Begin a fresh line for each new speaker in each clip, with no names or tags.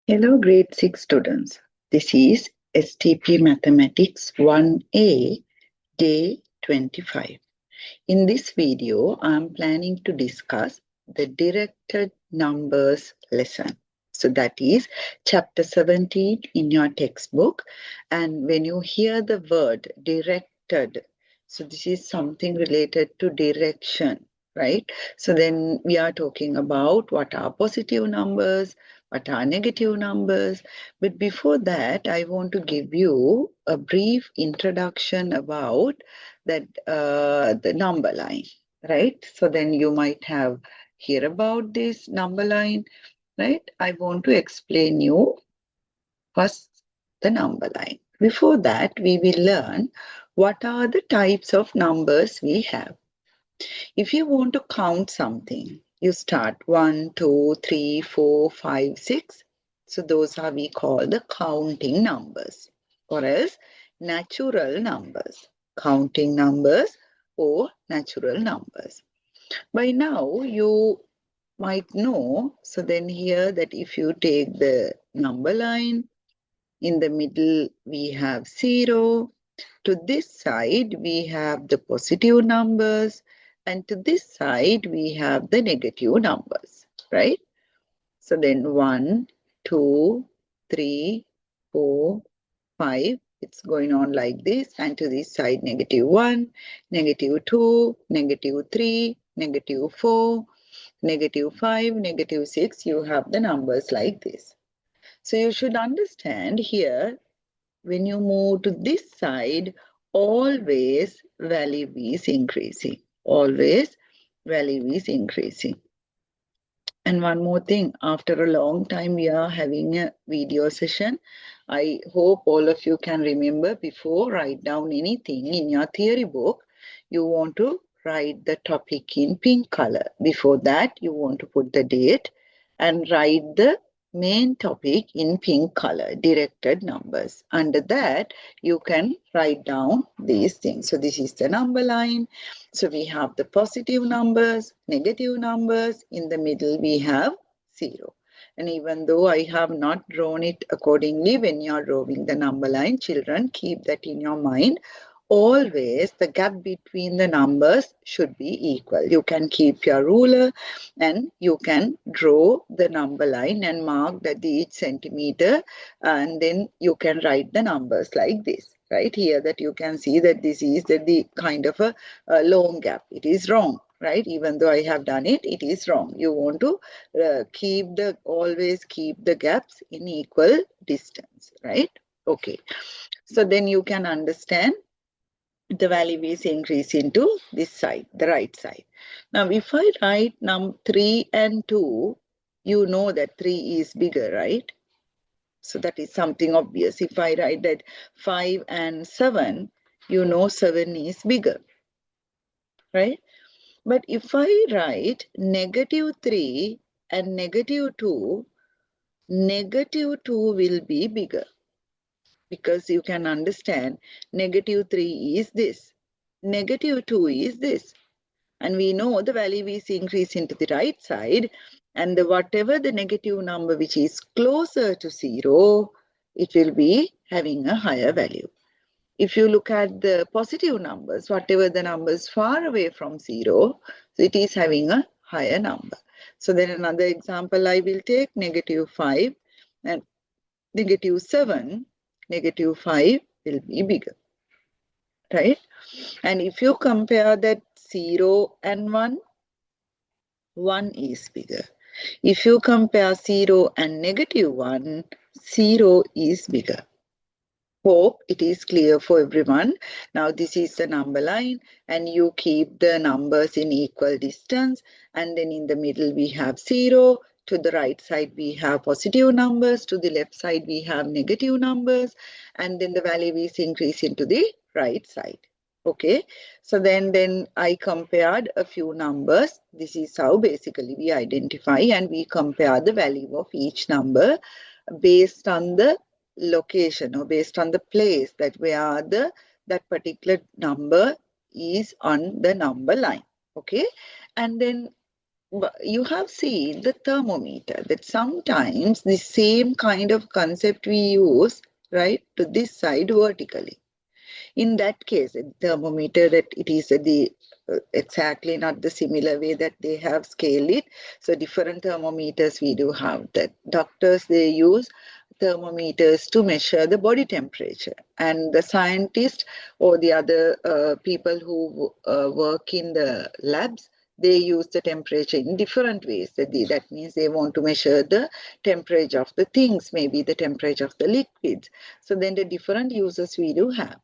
Hello, grade 6 students. This is STP Mathematics 1A, day 25. In this video, I am planning to discuss the directed numbers lesson. So that is chapter 17 in your textbook. And when you hear the word directed, so this is something related to direction, right? So then we are talking about what are positive numbers, what are negative numbers. But before that, I want to give you a brief introduction about that the number line, right? So then you might have hear about this number line, right? I want to explain you first the number line. Before that, we will learn what are the types of numbers we have. If you want to count something, you start 1, 2, 3, 4, 5, 6. So those are we call the counting numbers, or else natural numbers. Counting numbers or natural numbers. By now you might know, so then here that if you take the number line, in the middle we have 0, to this side we have the positive numbers, and to this side we have the negative numbers, right? So then 1, 2, 3, 4, 5, it's going on like this, and to this side -1, -2, -3, -4, -5, -6, you have the numbers like this. So you should understand here, when you move to this side, always value is increasing. Always value is increasing. And one more thing, after a long time we are having a video session. I hope all of you can remember, before write down anything in your theory book, you want to write the topic in pink color. Before that, you want to put the date and write the main topic in pink color, directed numbers. Under that, you can write down these things. So this is the number line. So we have the positive numbers, negative numbers. In the middle, we have 0. And even though I have not drawn it accordingly, when you are drawing the number line, children, keep that in your mind. Always the gap between the numbers should be equal. You can keep your ruler and you can draw the number line and mark that each centimeter, and then you can write the numbers like this. Right here, that you can see that this is the kind of a long gap. It is wrong, right? Even though I have done it, it is wrong. You want to always keep the gaps in equal distance, right? Okay. So then you can understand the value is increased into this side, the right side. Now, if I write 3 and 2, you know that 3 is bigger, right? So that is something obvious. If I write that 5 and 7, you know 7 is bigger, right? But if I write -3 and -2, -2 will be bigger, because you can understand -3 is this, -2 is this. And we know the value is increased into the right side, and whatever the negative number which is closer to 0, it will be having a higher value. If you look at the positive numbers, whatever the numbers far away from 0, so it is having a higher number. So then another example I will take, -5 and -7, -5 will be bigger, right? And if you compare that 0 and 1, 1 is bigger. If you compare 0 and -1, 0 is bigger. Hope it is clear for everyone. Now this is the number line, and you keep the numbers in equal distance, and then in the middle we have 0. To the right side we have positive numbers, to the left side we have negative numbers, and then the value is increased into the right side. Okay, so then I compared a few numbers. This is how basically we identify and we compare the value of each number based on the location or based on the place that where that particular number is on the number line. Okay, and then you have seen the thermometer, that sometimes the same kind of concept we use, right, to this side vertically. In that case, a thermometer, that it is the exactly not the similar way that they have scaled it. So different thermometers we do have that. Doctors, they use thermometers to measure the body temperature, and the scientists or the other people who work in the labs, they use the temperature in different ways. That means they want to measure the temperature of the things, maybe the temperature of the liquids. So then the different uses we do have.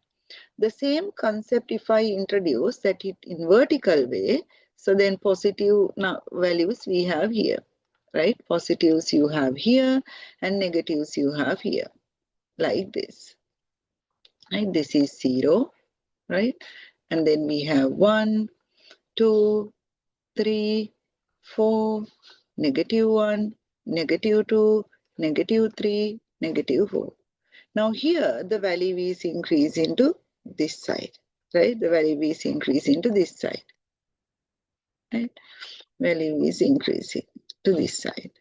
The same concept, if I introduce that it in vertical way, so then positive values we have here, right? Positives you have here and negatives you have here, like this, right? This is 0, right? And then we have 1, 2, 3, 4, -1, -2, -3, -4. Now here the value is increased into this side, right? The value is increased into this side, right? Value is increasing to this side.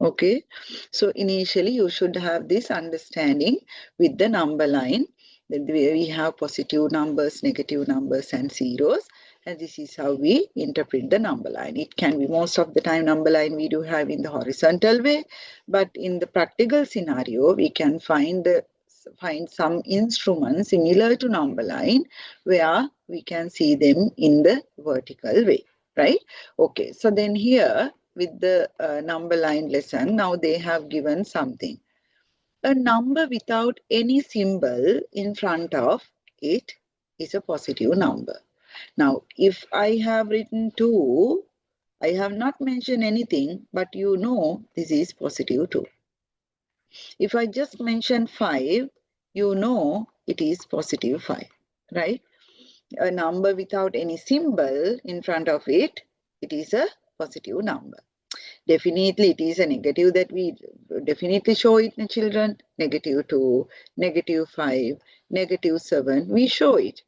Okay, so initially you should have this understanding with the number line, that we have positive numbers, negative numbers, and zeros, and this is how we interpret the number line. It can be most of the time number line we do have in the horizontal way, but in the practical scenario we can find some instruments similar to number line where we can see them in the vertical way, right? Okay, so then here with the number line lesson, now they have given something. A number without any symbol in front of it is a positive number. Now, if I have written 2, I have not mentioned anything, but you know this is positive 2. If I just mention 5, you know it is positive 5, right? A number without any symbol in front of it, it is a positive number. Definitely it is a negative that we definitely show it in children. -2, -5, -7, we show it.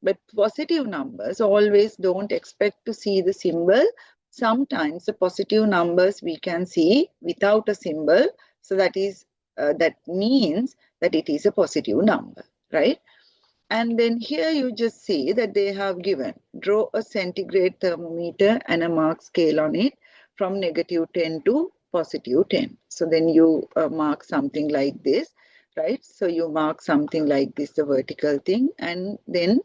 But positive numbers always don't expect to see the symbol. Sometimes the positive numbers we can see without a symbol. So that means that it is a positive number, right? And then here you just see that they have given, draw a centigrade thermometer and a mark scale on it from -10 to +10. So then you mark something like this, right? So you mark something like this, the vertical thing, and then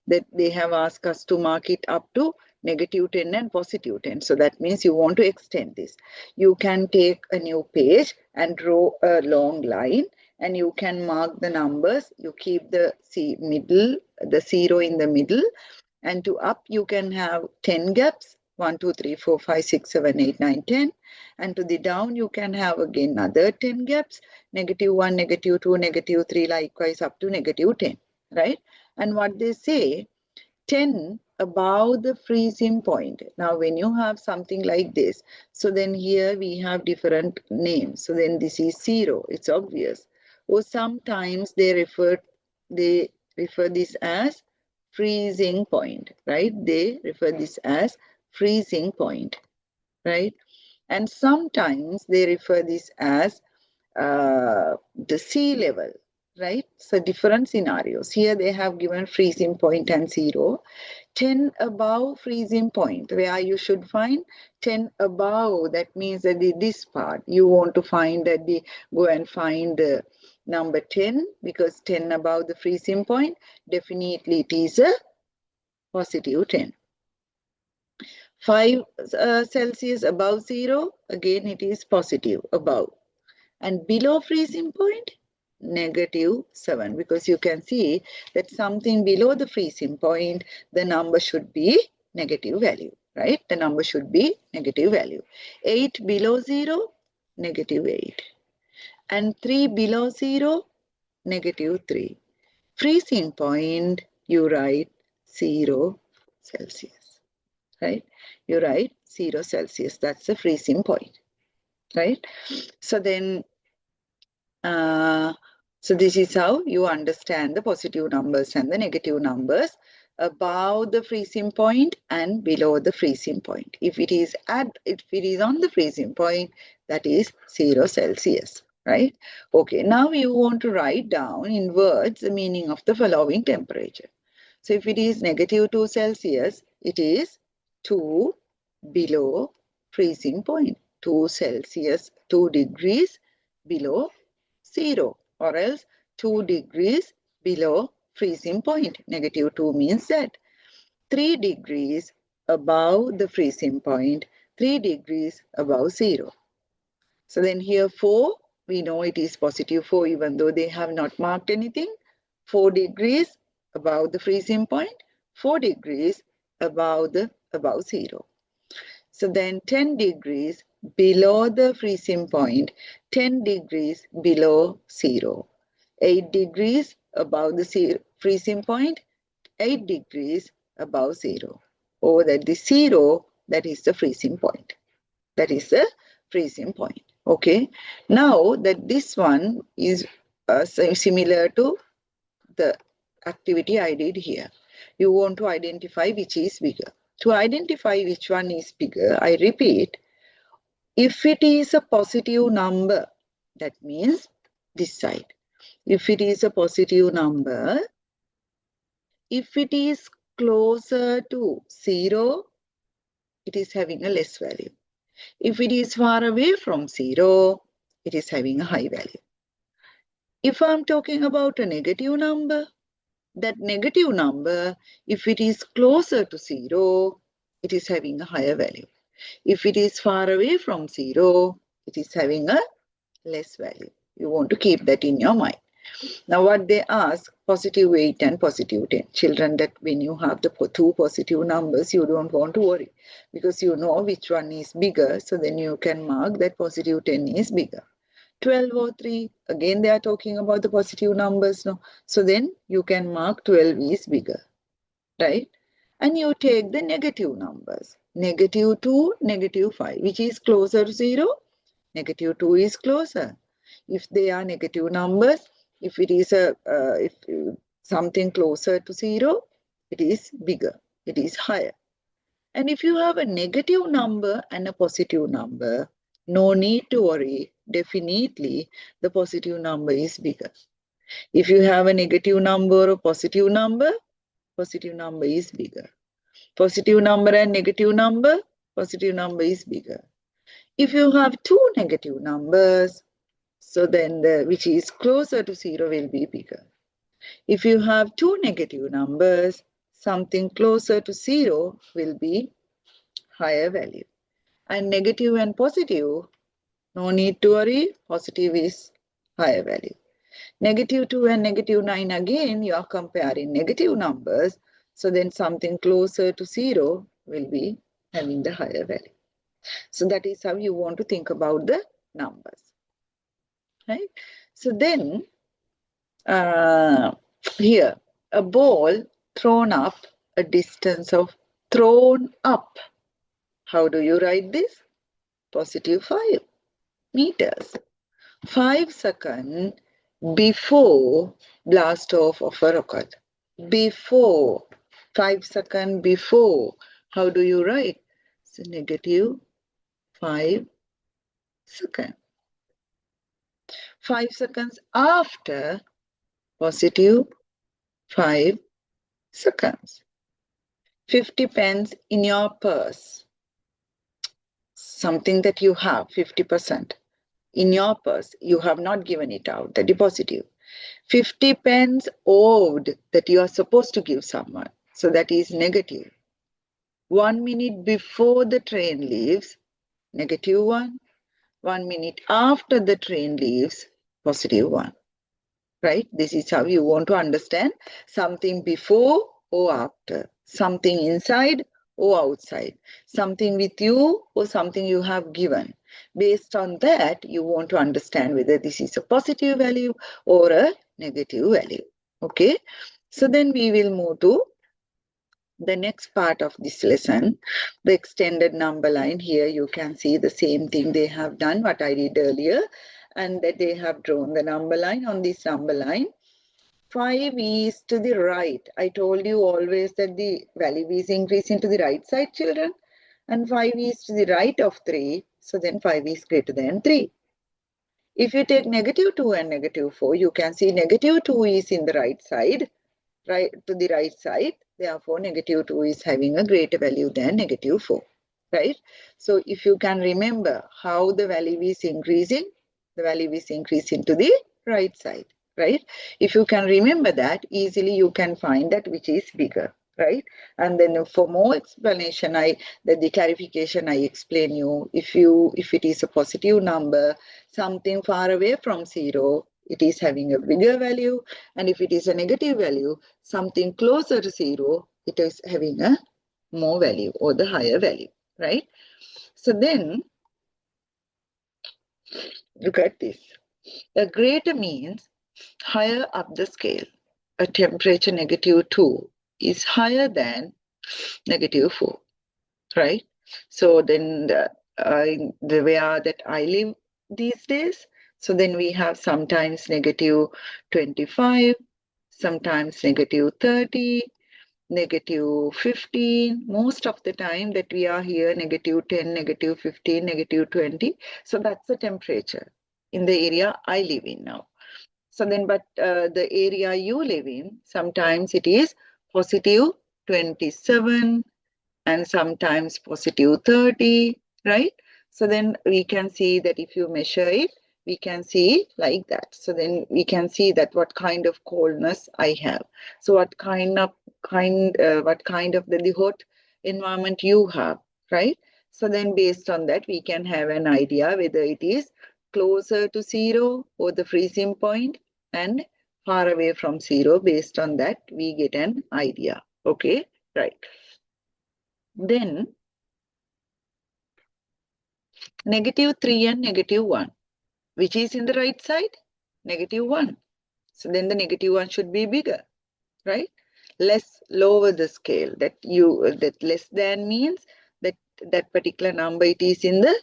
that they have asked us to mark it up to -10 and +10. So that means you want to extend this. You can take a new page and draw a long line, and you can mark the numbers. You keep the middle, the 0 in the middle, and to up you can have 10 gaps, 1, 2, 3, 4, 5, 6, 7, 8, 9, 10. And to the down you can have again another 10 gaps, -1, -2, -3, likewise up to -10, right? And what they say, 10 above the freezing point. Now, when you have something like this, so then here we have different names. So then this is 0, it's obvious. Or sometimes they refer this as freezing point, right? They refer this as freezing point, right? And sometimes they refer this as the sea level, right? So different scenarios. Here they have given freezing point and 0. 10 above freezing point, where you should find 10 above. That means that this part, you want to find that go and find the number 10, because 10 above the freezing point, definitely it is a positive 10. 5 Celsius above 0, again it is positive above. And below freezing point, -7, because you can see that something below the freezing point, the number should be negative value, right? The number should be negative value. 8 below 0, -8. And 3 below 0, -3. Freezing point, you write 0 Celsius, right? You write 0 Celsius, that's the freezing point, right? So then so this is how you understand the positive numbers and the negative numbers above the freezing point and below the freezing point. If it is on the freezing point, that is 0 Celsius, right? Okay, now you want to write down in words the meaning of the following temperature. So if it is -2 Celsius, it is 2 below freezing point, 2 Celsius, 2 degrees below 0, or else 2 degrees below freezing point. -2 means that 3 degrees above the freezing point, 3 degrees above 0. So then here 4, we know it is +4 even though they have not marked anything. 4 degrees above the freezing point, 4 degrees above 0. So then 10 degrees below the freezing point, 10 degrees below 0. 8 degrees above the freezing point, 8 degrees above 0. Over that the 0, that is the freezing point. That is the freezing point. Okay. Now that this one is similar to the activity I did here. You want to identify which is bigger. To identify which one is bigger, I repeat, if it is a positive number, that means this side. If it is a positive number, if it is closer to 0, it is having a less value. If it is far away from 0, it is having a high value. If I'm talking about a negative number, that negative number, if it is closer to 0, it is having a higher value. If it is far away from 0, it is having a less value. You want to keep that in your mind. Now what they ask, +8 and +10. Children, that when you have the two positive numbers, you don't want to worry because you know which one is bigger. So then you can mark that +10 is bigger. 12 or 3, again they are talking about the positive numbers. No? So then you can mark 12 is bigger, right? And you take the negative numbers, -2, -5, which is closer to 0, -2 is closer. If they are negative numbers, if it is something closer to 0, it is bigger, it is higher. And if you have a negative number and a positive number, no need to worry. Definitely, the positive number is bigger. If you have a negative number or positive number is bigger. Positive number and negative number, positive number is bigger. If you have two negative numbers, so then which is closer to 0 will be bigger. If you have two negative numbers, something closer to 0 will be higher value. And negative and positive, no need to worry, positive is higher value. -2 and -9, again, you are comparing negative numbers. So then something closer to 0 will be having the higher value. So that is how you want to think about the numbers. Right? So then, here, a ball thrown up a distance of thrown up. How do you write this? +5 meters. 5 seconds before blast off of a rocket. Before, 5 seconds before. How do you write? So -5 seconds. 5 seconds after, +5 seconds. 50 pence in your purse. Something that you have, 50%. In your purse, you have not given it out, the depositive. 50 pence owed that you are supposed to give someone. So that is negative. 1 minute before the train leaves, -1. 1 minute after the train leaves, +1. Right? This is how you want to understand something before or after, something inside or outside, something with you or something you have given. Based on that, you want to understand whether this is a positive value or a negative value. Okay, so then we will move to the next part of this lesson, the extended number line. Here you can see the same thing they have done, what I did earlier, and that they have drawn the number line. On this number line, 5 is to the right. I told you always that the value is increasing to the right side, children. And 5 is to the right of 3. So then 5 is greater than 3. If you take negative 2 and negative 4, you can see negative 2 is in the right side, right to the right side. Therefore, negative 2 is having a greater value than negative 4, right? So if you can remember how the value is increasing, the value is increasing to the right side, right? If you can remember that, easily you can find that which is bigger, right? And then for more explanation, the clarification I explain you, if it is a positive number, something far away from 0, it is having a bigger value. And if it is a negative value, something closer to 0, it is having a more value or the higher value, right? So then, look at this. A greater means higher up the scale. A temperature negative 2 is higher than negative 4, right? So then the way that I live these days, so then we have sometimes negative 25, sometimes negative 30, negative 15. Most of the time that we are here, negative 10, negative 15, negative 20. So that's the temperature in the area I live in now. So then, but the area you live in, sometimes it is positive 27 and sometimes positive 30, right? So then we can see that if you measure it, we can see like that. So then we can see that what kind of coldness I have. So what kind of the hot environment you have, right? So then based on that, we can have an idea whether it is closer to 0 or the freezing point and far away from 0. Based on that, we get an idea. Okay, right. Then negative 3 and negative 1. Which is in the right side? Negative 1. So then the negative 1 should be bigger, right? Lower the scale. That less than means that that particular number, it is in the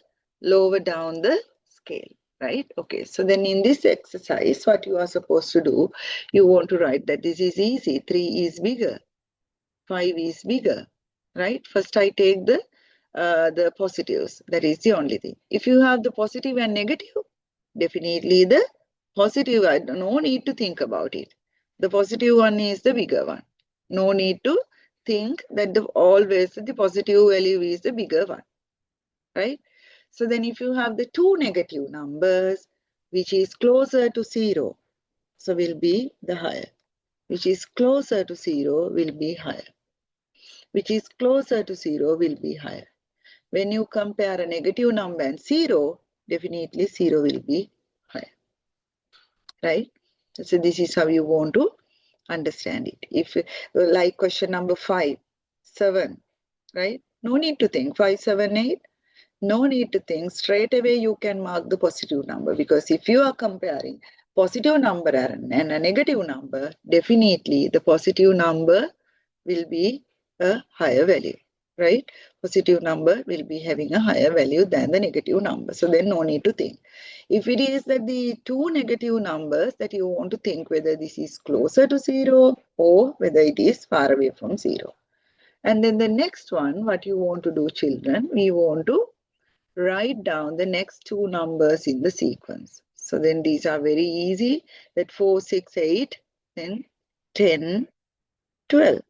lower down the scale, right? Okay, so then in this exercise, what you are supposed to do, you want to write that this is easy. 3 is bigger. 5 is bigger, right? First I take the positives. That is the only thing. If you have the positive and negative, definitely the positive, no need to think about it. The positive one is the bigger one. No need to think that always the positive value is the bigger one, right? So then if you have the two negative numbers, which is closer to 0, so will be the higher. Which is closer to 0 will be higher. Which is closer to 0 will be higher. When you compare a negative number and 0, definitely 0 will be higher, right? So this is how you want to understand it. If like question number 5, 7, right? No need to think 5, 7, 8. No need to think. Straight away you can mark the positive number, because if you are comparing positive number and a negative number, definitely the positive number will be a higher value, right? Positive number will be having a higher value than the negative number. So then no need to think. If it is that the two negative numbers that you want to think whether this is closer to 0 or whether it is far away from 0. And then the next one, what you want to do, children, we want to write down the next two numbers in the sequence. So then these are very easy, that 4, 6, 8, then 10, 12,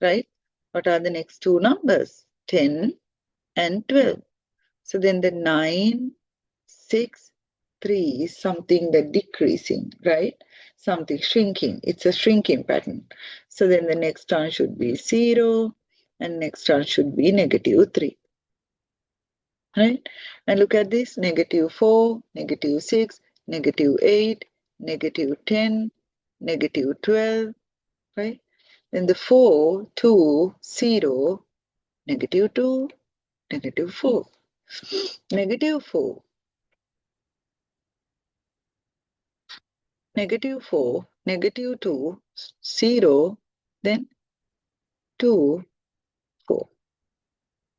right? What are the next two numbers? 10 and 12. So then the 9, 6, 3 is something that decreasing, right? Something shrinking. It's a shrinking pattern. So then the next one should be 0 and next one should be negative 3. Right? And look at this, negative 4, negative 6, negative 8, negative 10, negative 12, right? Then the 4, 2, 0, negative 2, negative 4. Negative 4, negative 4, negative 2, 0, then 2, 4.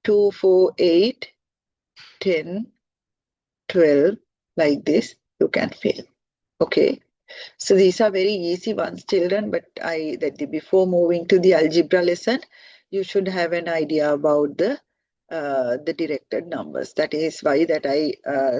2, 4, 8, 10, 12, like this, you can fill. Okay. So these are very easy ones, children, but before moving to the algebra lesson, you should have an idea about the directed numbers. That is why that I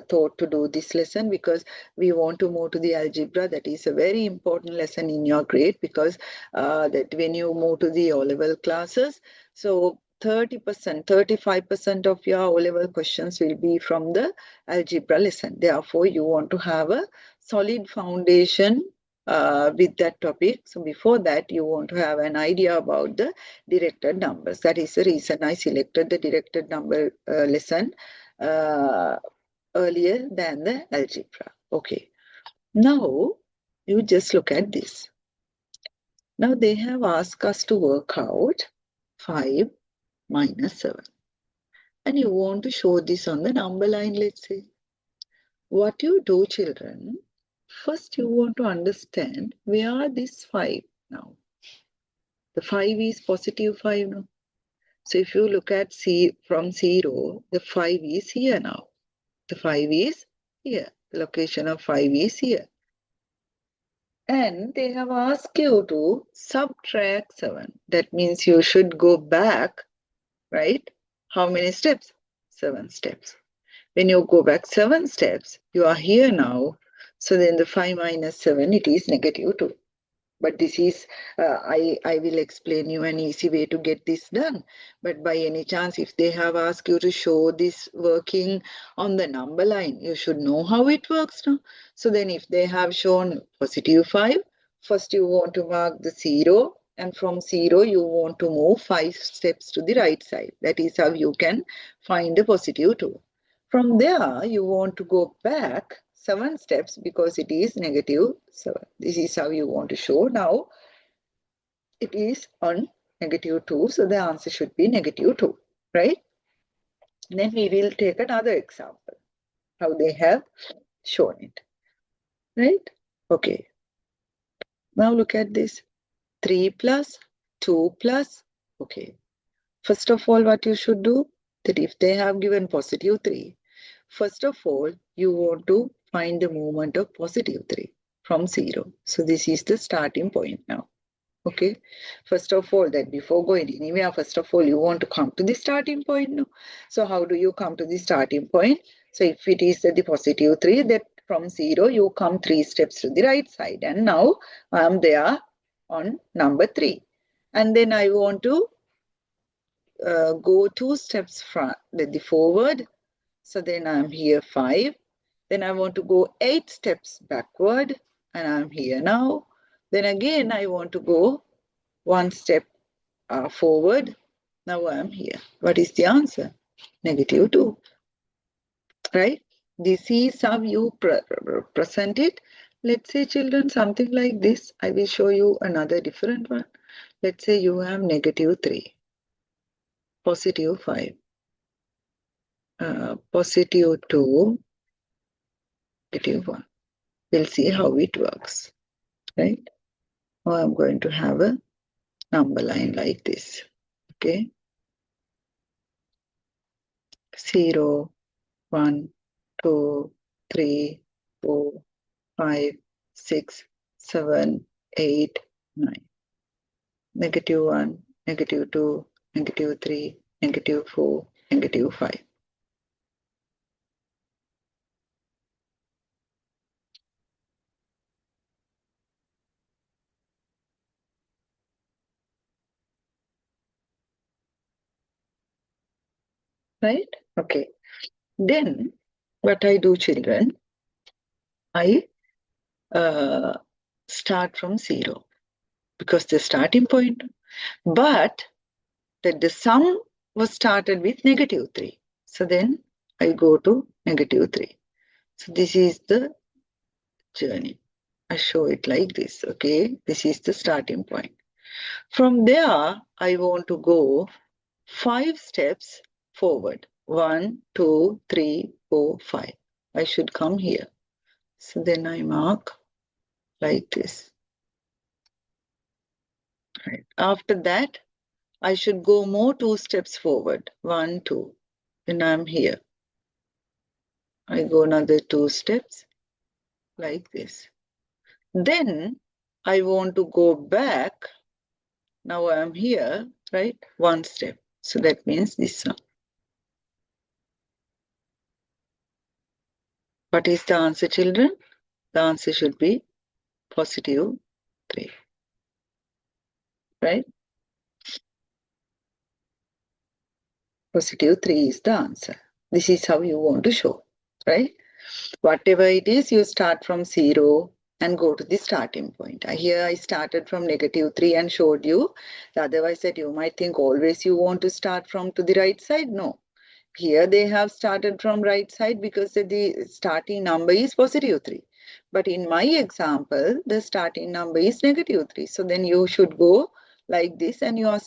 thought to do this lesson, because we want to move to the algebra. That is a very important lesson in your grade, because that when you move to the O-level classes, so 30%, 35% of your O-level questions will be from the algebra lesson. Therefore, you want to have a solid foundation with that topic. So before that, you want to have an idea about the directed numbers. That is the reason I selected the directed number lesson earlier than the algebra. Okay. Now, you just look at this. Now, they have asked us to work out 5 minus 7. And you want to show this on the number line, let's say. What you do, children, first you want to understand where this 5 now. The 5 is positive 5 now. So if you look at from 0, the 5 is here now. The 5 is here. The location of 5 is here. And they have asked you to subtract 7. That means you should go back, right? How many steps? 7 steps. When you go back 7 steps, you are here now. So then the 5 minus 7, it is negative 2. But this is, I will explain you an easy way to get this done. But by any chance, if they have asked you to show this working on the number line, you should know how it works now. So then if they have shown positive 5, first you want to mark the 0. And from 0, you want to move 5 steps to the right side. That is how you can find the positive 2. From there, you want to go back 7 steps because it is negative 7. This is how you want to show. Now, it is on negative 2, so the answer should be negative 2, right? Then we will take another example, how they have shown it, right? Okay. Now look at this. 3 plus 2 plus, okay. First of all, what you should do, that if they have given positive 3, first of all, you want to find the movement of positive 3 from 0. So this is the starting point now. Okay. First of all, that before going anywhere, first of all, you want to come to the starting point now. So how do you come to the starting point? So if it is the positive 3, that from 0, you come 3 steps to the right side. And now I am there on number 3. And then I want to go 2 steps the forward. So then I'm here 5. Then I want to go 8 steps backward and I'm here now. Then again I want to go 1 step forward. Now I'm here. What is the answer? Negative 2. Right? This is how you present it. Let's say, children, something like this. I will show you another different one. Let's say you have negative 3. Positive 5. Positive 2, negative 1. We'll see how it works, right? Now I'm going to have a number line like this, okay? 0, 1, 2, 3, 4, 5, 6, 7, 8, 9. Negative 1, negative 2, negative 3, negative 4, negative 5. Right? Okay. Then what I do, children, I start from 0 because the starting point, but that the sum was started with negative 3. So then I go to negative 3. So this is the journey. I show it like this, okay? This is the starting point. From there, I want to go 5 steps forward. 1, 2, 3, 4, 5. I should come here. So then I mark like this. Right. After that, I should go more 2 steps forward. 1, 2. Then I'm here. I go another 2 steps like this. Then I want to go back. Now I am here, right? One step. So that means this one. What is the answer, children? The answer should be positive 3. Right? Positive 3 is the answer. This is how you want to show. Right? Whatever it is, you start from 0 and go to the starting point. Here I started from -3 and showed you. Otherwise, that you might think always you want to start from to the right side. No. Here they have started from right side because the starting number is +3. But in my example, the starting number is -3. So then you should go like this and your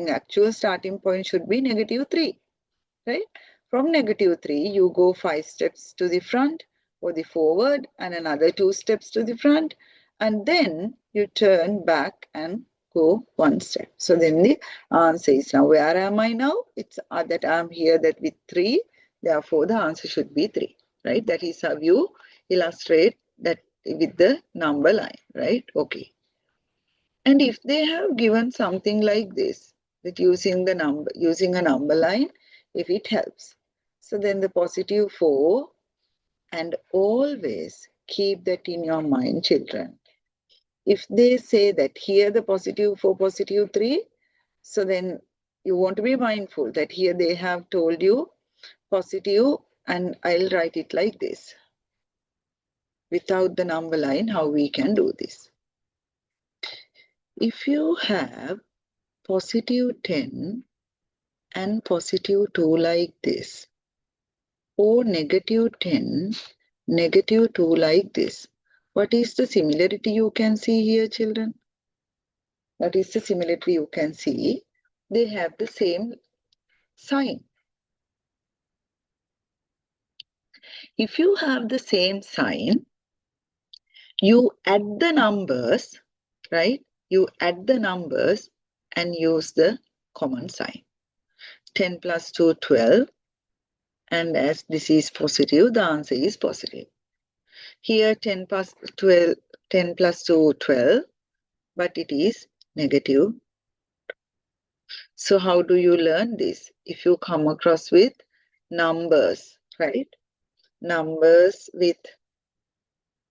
actual starting point should be -3. Right? From -3, you go 5 steps to the front or the forward and another 2 steps to the front, and then you turn back and go 1 step. So then the answer is, now where am I now? It's that I'm here that with 3, therefore the answer should be 3, right? That is how you illustrate that with the number line, right? Okay. And if they have given something like this, that using a number line, if it helps. So then the +4, and always keep that in your mind, children. If they say that here the +4, +3, so then you want to be mindful that here they have told you positive, and I'll write it like this. Without the number line, how we can do this? If you have +10 and +2 like this, or -10, -2 like this. What is the similarity you can see here, children? What is the similarity you can see? They have the same sign. If you have the same sign, you add the numbers, right? You add the numbers and use the common sign. 10 plus 2, 12. And as this is positive, the answer is positive. Here 10 plus 12, 10 plus 2, 12, but it is negative. So how do you learn this? If you come across with numbers, right? Numbers with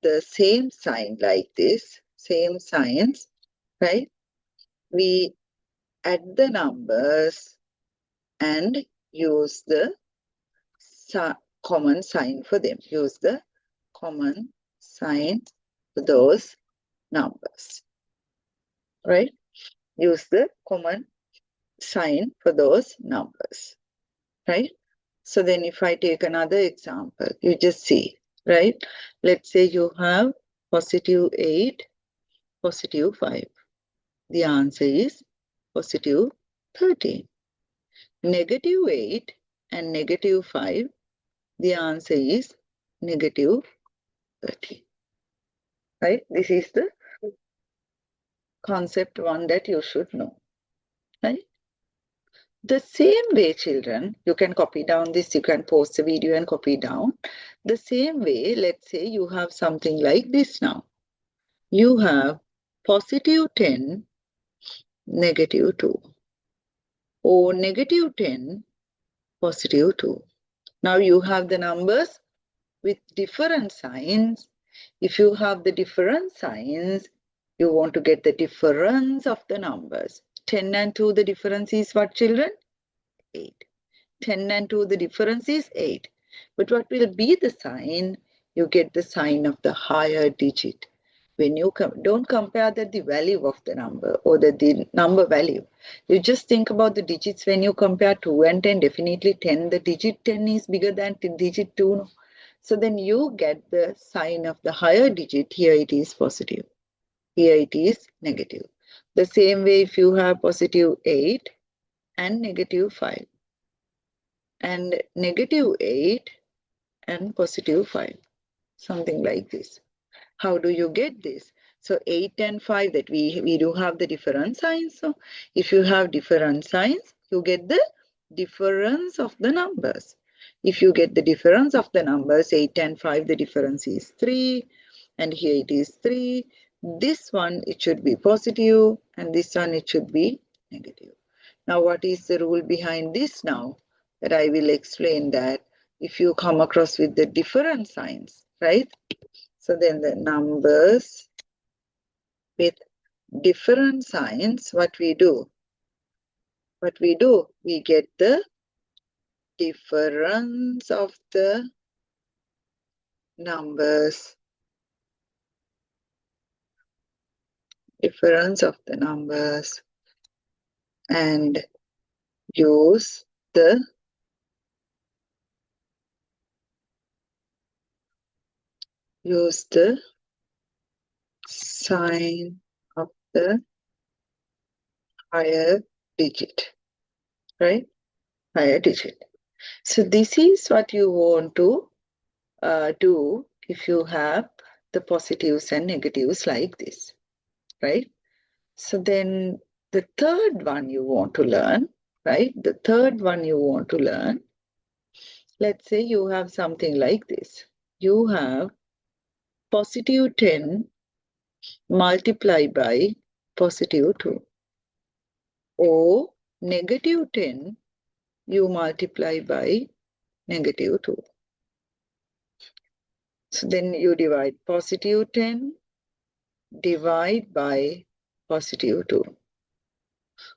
the same sign like this, same signs, right? We add the numbers and use the common sign for them. Use the common sign for those numbers, right? Use the common sign for those numbers, right? So then if I take another example, you just see, right? Let's say you have +8, +5. The answer is +13. -8 and -5, the answer is -13. Right? This is the concept one that you should know. Right? The same way, children, you can copy down this, you can pause the video and copy down. The same way, let's say you have something like this now. You have +10, -2, or -10, +2. Now you have the numbers with different signs. If you have the different signs, you want to get the difference of the numbers. 10 and 2, the difference is what, children? 8. 10 and 2, the difference is 8. But what will be the sign? You get the sign of the higher digit. When you don't compare that the value of the number or the number value. You just think about the digits. When you compare 2 and 10, definitely 10, the digit 10 is bigger than digit 2. So then you get the sign of the higher digit. Here it is positive. Here it is negative. The same way if you have +8 and -5. And -8 and +5, something like this. How do you get this? So 8 and 5, that we do have the different signs. So if you have different signs, you get the difference of the numbers. If you get the difference of the numbers, 8 and 5, the difference is 3. And here it is 3. This one, it should be positive, and this one, it should be negative. Now, what is the rule behind this now? That I will explain that if you come across with the different signs, right? So then the numbers with different signs, what we do? We get the difference of the numbers. And use the sign of the higher digit, right? Higher digit. So this is what you want to do if you have the positives and negatives like this, right? So then the third one you want to learn, right? The third one you want to learn, let's say you have something like this. You have positive 10 multiplied by positive 2, or negative 10 you multiply by negative 2. So then you divide positive 10 divide by positive 2.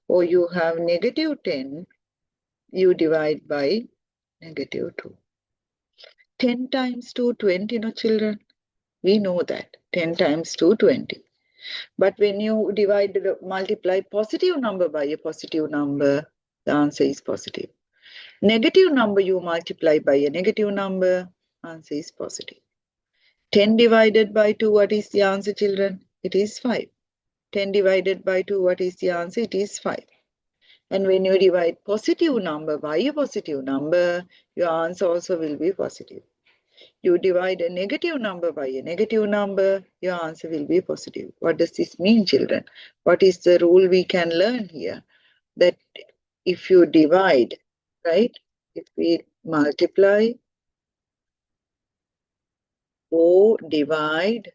Or you have negative 10, you divide by negative 2. 10 times 2, 20, no children? We know that. 10 times 2, 20. But when you multiply positive number by a positive number, the answer is positive. Negative number you multiply by a negative number, answer is positive. 10 divided by 2, what is the answer, children? It is 5. 10 divided by 2, what is the answer? It is 5. And when you divide positive number by a positive number, your answer also will be positive. You divide a negative number by a negative number, your answer will be positive. What does this mean, children? What is the rule we can learn here? That if you divide, right? If we multiply or divide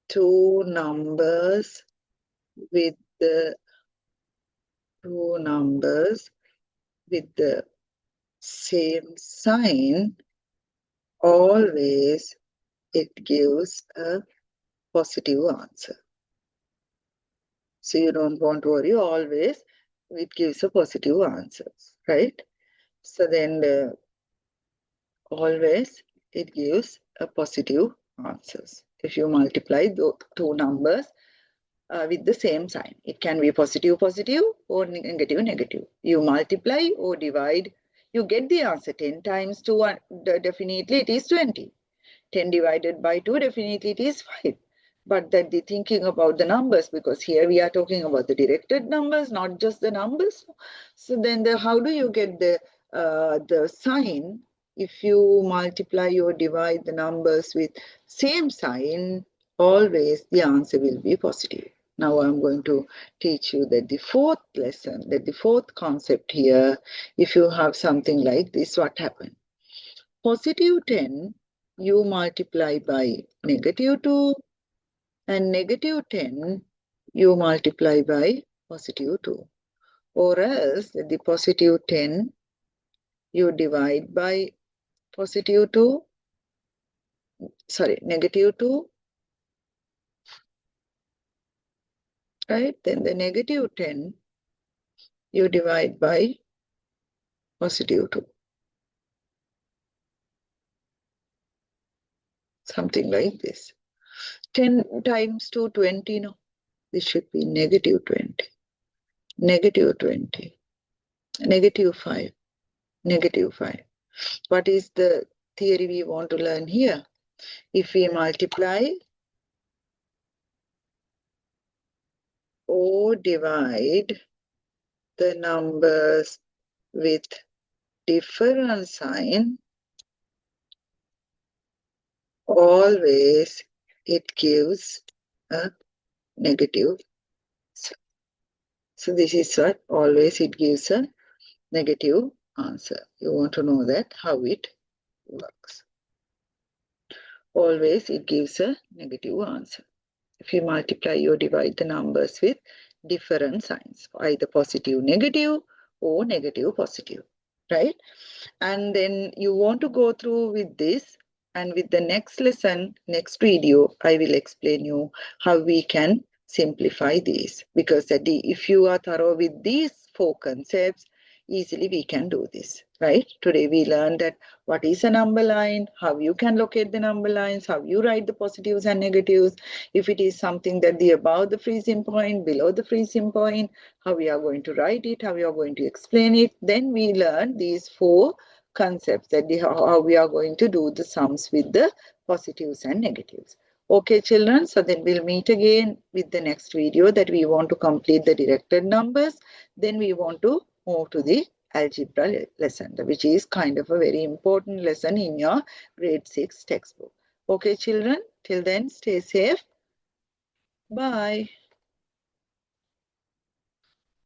two numbers with the same sign, always it gives a positive answer. So you don't want to worry, always it gives a positive answer, right? So then always it gives a positive answers. If you multiply those two numbers with the same sign, it can be positive, positive or negative, negative. You multiply or divide, you get the answer. 10 times 2, definitely it is 20. 10 divided by 2, definitely it is 5. But that the thinking about the numbers, because here we are talking about the directed numbers, not just the numbers. So then how do you get the sign? If you multiply or divide the numbers with same sign, always the answer will be positive. Now I'm going to teach you that the fourth lesson, that the fourth concept here, if you have something like this, what happened? Positive 10 you multiply by negative 2, and negative 10 you multiply by positive 2. Or else the positive 10 you divide by positive 2, negative 2, right? Then the negative 10 you divide by positive 2. Something like this. 10 times 2, 20, no? This should be negative 20, negative 20, negative 5, negative 5. What is the theory we want to learn here? If we multiply or divide the numbers with different sign, always it gives a negative sign. So this is what always it gives a negative answer. You want to know that how it works. always it gives a negative answer. If you multiply or divide the numbers with different signs, either positive, negative, or negative, positive, right? And then you want to go through with this, and with the next lesson, next video, I will explain you how we can simplify these, because if you are thorough with these four concepts, easily we can do this, right? Today we learned that what is a number line, how you can locate the number lines, how you write the positives and negatives, if it is something that the above the freezing point, below the freezing point, how we are going to write it, how we are going to explain it. Then we learn these four concepts, that how we are going to do the sums with the positives and negatives. Okay, children, so then we'll meet again with the next video, that we want to complete the directed numbers. Then we want to move to the algebra lesson, which is kind of a very important lesson in your grade 6 textbook. Okay, children, till then, stay safe. Bye.